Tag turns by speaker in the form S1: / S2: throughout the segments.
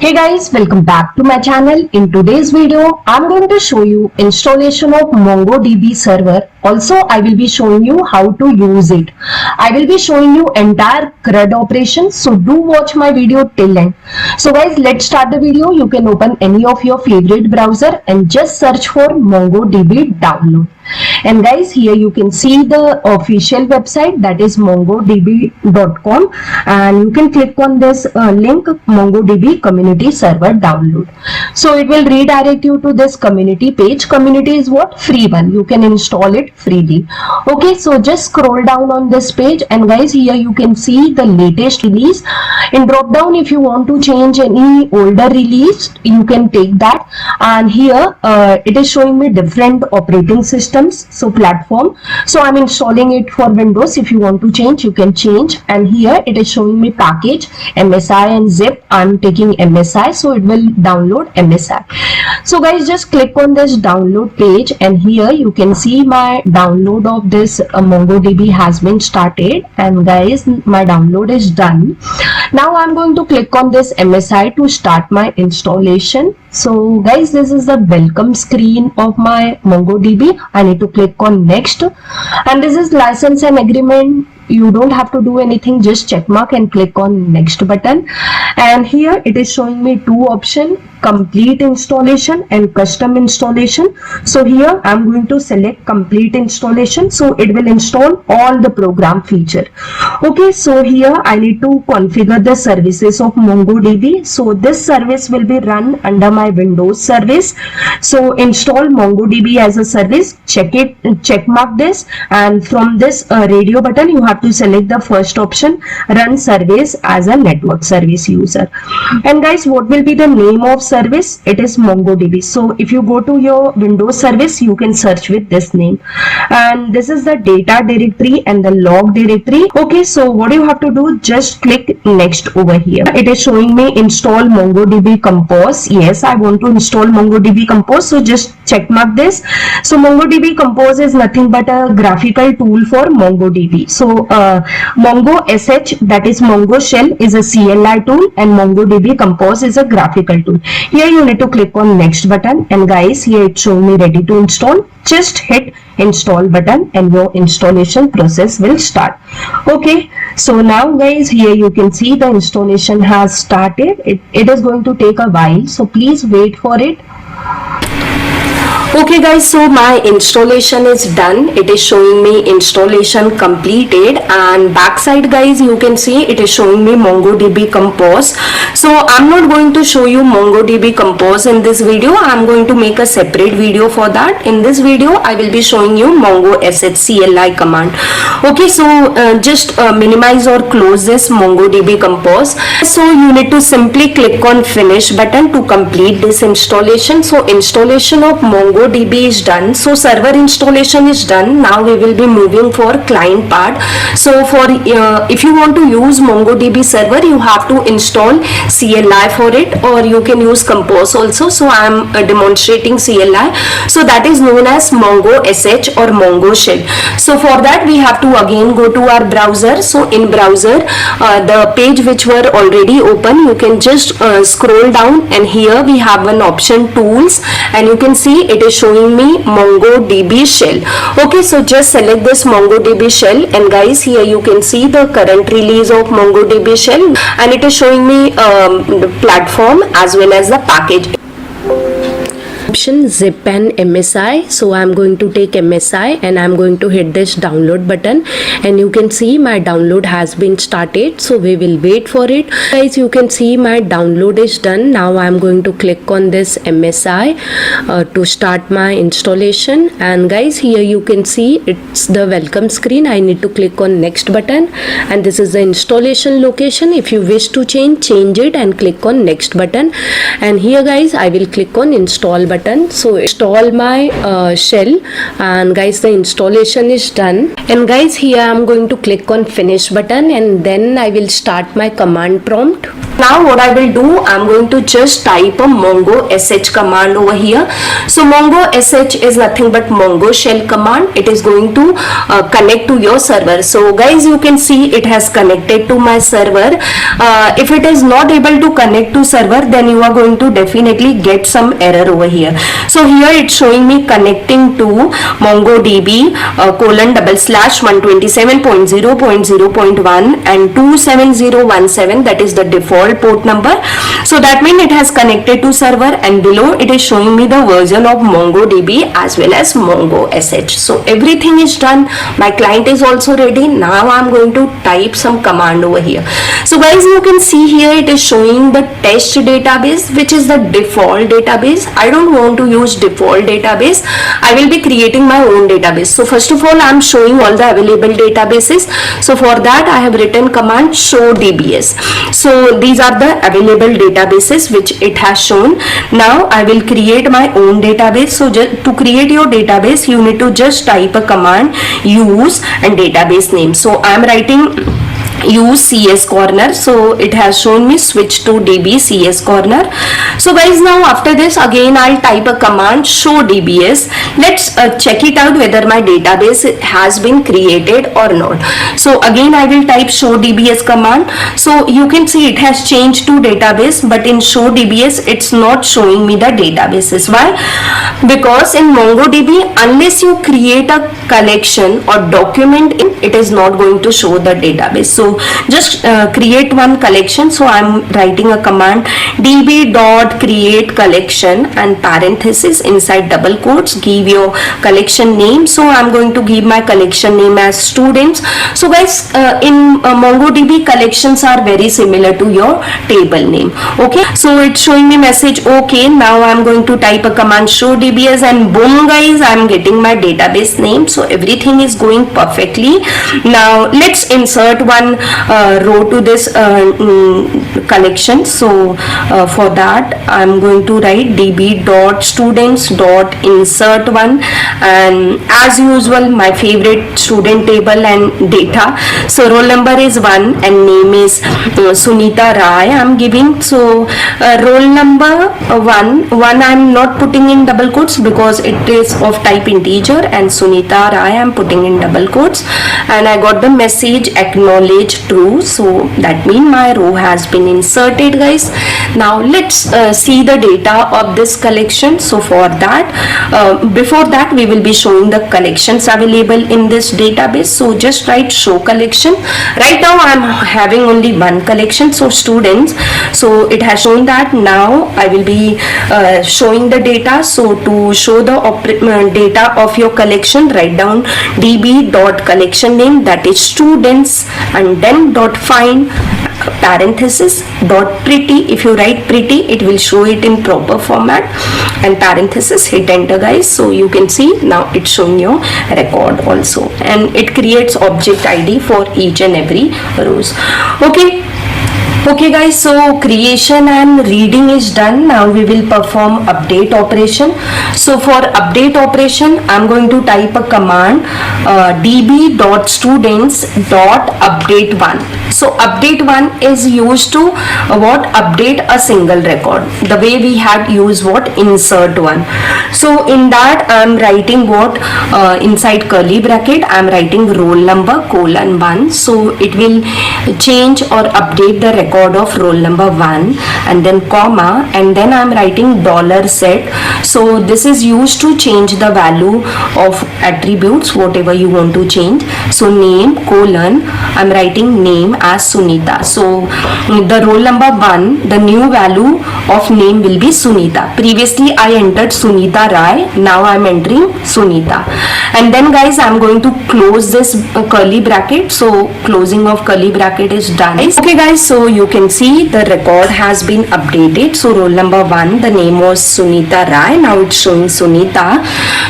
S1: Hey guys, welcome back to my channel. In today's video, I'm going to show you installation of MongoDB server. Also, I will be showing you how to use it. I will be showing you entire CRUD operation. So do watch my video till end. So guys, let's start the video. You can open any of your favorite browser and just search for MongoDB download. And guys, here you can see the official website, that is mongodb.com, and you can click on this link, MongoDB community server download. So it will redirect you to this community page. Community is what? Free one. You can install it freely. Okay, so just scroll down on this page, and guys, here you can see the latest release. In drop down, if you want to change any older release, you can take that. And here it is showing me different operating systems, so platform. So I'm installing it for Windows. If you want to change, you can change. And here it is showing me package, MSI and zip. I'm taking MSI, so it will download MSI. So guys, just click on this download page, and here you can see my download of this MongoDB has been started. And guys, my download is done. Now I'm going to click on this MSI to start my installation. So guys, this is the welcome screen of my MongoDB. I need to click on next, and this is license and agreement. You don't have to do anything, just check mark and click on next button. And here it is showing me two options, complete installation and custom installation. So here I'm going to select complete installation, so it will install all the program feature. Okay, so here I need to configure the services of MongoDB. So this service will be run under my Windows service. So install MongoDB as a service, check mark this, and from this radio button you have to select the first option, run service as a network service user. And guys, what will be the name of service? It is MongoDB. So if you go to your Windows service, you can search with this name. And this is the data directory and the log directory. Okay, so what you have to do, just click next over here. It is showing me install MongoDB Compose. Yes, I want to install MongoDB Compose, so just check mark this. So MongoDB Compose is nothing but a graphical tool for MongoDB. So Mongo SH, that is Mongo Shell, is a CLI tool, and MongoDB Compose is a graphical tool. Here you need to click on next button, and guys, here it's showing me ready to install. Just hit install button and your installation process will start. Okay, so now guys, here you can see the installation has started. It is going to take a while, so please wait for it. Okay guys, so my installation is done. It is showing me installation completed, and backside guys, you can see it is showing me MongoDB Compose. So I'm not going to show you MongoDB Compose in this video. I'm going to make a separate video for that. In this video, I will be showing you Mongo SH CLI command. Okay, so just minimize or close this MongoDB Compose. So you need to simply click on finish button to complete this installation. So installation of MongoDB is done. So server installation is done. Now we will be moving for client part. So for if you want to use MongoDB server, you have to install CLI for it, or you can use Compose also. So I am demonstrating CLI. So that is known as Mongo SH or Mongo Shell. So for that we have to again go to our browser. So in browser, the page which were already open, you can just scroll down, and here we have an option tools, and you can see it is showing me MongoDB Shell. Okay, so just select this MongoDB Shell, and guys, here you can see the current release of MongoDB Shell, and it is showing me the platform as well as the package. Option zip and MSI. So I'm going to take MSI, and I'm going to hit this download button, and you can see my download has been started. So we will wait for it. Guys, you can see my download is done. Now I'm going to click on this MSI to start my installation. And guys, here you can see it's the welcome screen. I need to click on next button, and this is the installation location. If you wish to change it, and click on next button. And here guys, I will click on install button,
S2: button. So install my shell, and guys, the installation is done. And guys, here I'm going to click on finish button, and then I will start my command prompt. Now what I will do, I'm going to just type a mongo sh command over here. So mongo sh is nothing but mongo shell command. It is going to connect to your server. So guys, you can see it has connected to my server. If it is not able to connect to server, then you are going to definitely get some error over here. So here it's showing me connecting to MongoDB :/127.0.0.1 and 27017, that is the default port number. So that means it has connected to server, and below it is showing me the version of MongoDB as well as Mongo sh. So everything is done. My client is also ready. Now I'm going to type some command over here. So guys, you can see here it is showing the test database, which is the default database. I don't want to use default database. I will be creating my own database. So first of all, I'm showing all the available databases. So for that I have written command show dbs. So these are the available databases which it has shown. Now I will create my own database. So to create your database, you need to just type a command use and database name. So I am writing use CS corner. So it has shown me switch to DB CS corner. So guys, now after this again I'll type a command show DBS. Let's check it out whether my database has been created or not. So again I will type show DBS command. So you can see it has changed to database, but in show DBS it's not showing me the databases. Why? Because in MongoDB, unless you create a collection or document, it is not going to show the database. So just create one collection. So I'm writing a command db.create collection and parenthesis inside double quotes, give your collection name. So I'm going to give my collection name as students. So guys, in MongoDB, collections are very similar to your table name. Okay, so it's showing me message okay. Now I'm going to type a command show dbs, and boom guys, I'm getting my database name. So everything is going perfectly. Now let's insert one row to this collection. So for that I'm going to write db.students.insert1, and as usual my favorite student table and data. So roll number is 1 and name is Sunita Rai I'm giving. So roll number 1 I'm not putting in double quotes because it is of type integer, and Sunita Rai I'm putting in double quotes, and I got the message acknowledge true. So that means my row has been inserted guys. Now let's see the data of this collection. So for that, before that we will be showing the collections available in this database. So just write show collection. Right now I'm having only one collection, so students. So it has shown that. Now I will be showing the data. So to show the data of your collection, write down db.collection name, that is students, and then .find parenthesis .pretty. If you write pretty, it will show it in proper format, and parenthesis, hit enter guys. So you can see now it's showing your record also, and it creates object ID for each and every rows. Okay guys, so creation and reading is done. Now we will perform update operation. So for update operation, I'm going to type a command db.students.update1. So update 1 is used to update a single record, the way we had used insert 1. So in that I'm writing inside curly bracket I'm writing roll number :1. So it will change or update the record of roll number 1, and then comma, and then I'm writing $set. So this is used to change the value of attributes, whatever you want to change. So name : I'm writing name as Sunita. So the roll number 1, the new value of name will be Sunita. Previously I entered Sunita Rai, now I'm entering Sunita. And then guys, I'm going to close this curly bracket. So closing of curly bracket is done. Okay guys, so you you can see the record has been updated. So roll number 1, the name was Sunita Rai. Now it's showing Sunita.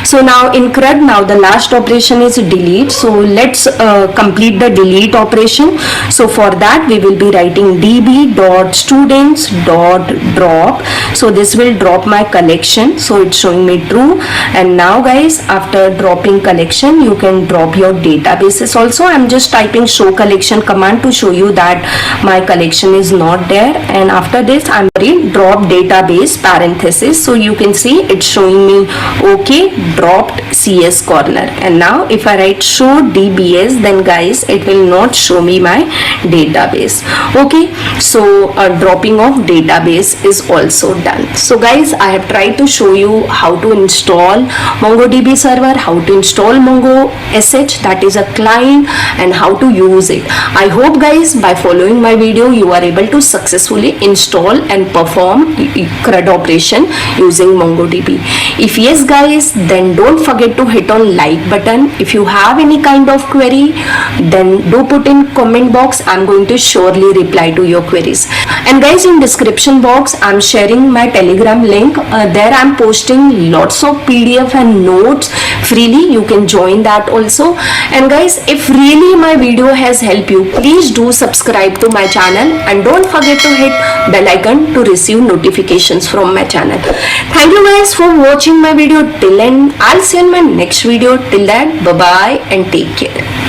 S2: So now in CRUD, now the last operation is delete. So let's complete the delete operation. So for that we will be writing db.students.drop. So this will drop my collection. So it's showing me true. And now guys, after dropping collection, you can drop your databases also. I'm just typing show collection command to show you that my collection is not there. And after this I'm writing drop database parenthesis. So you can see it's showing me okay, dropped CS corner. And now if I write show DBS, then guys it will not show me my database. Okay, so dropping of database is also done. So guys, I have tried to show you how to install MongoDB server, how to install Mongo SH, that is a client, and how to use it. I hope guys by following my video you are able to successfully install and perform CRUD operation using MongoDB. If yes guys, then don't forget to hit on like button. If you have any kind of query, then do put in comment box. I'm going to surely reply to your queries. And guys, in description box I'm sharing my Telegram link. There I'm posting lots of PDF and notes freely. You can join that also. And guys, if really my video has helped you, please do subscribe to my channel and don't forget to hit bell icon to receive notifications from my channel. Thank you guys for watching my video till end. I'll see you in my next video. Till then, bye bye and take care.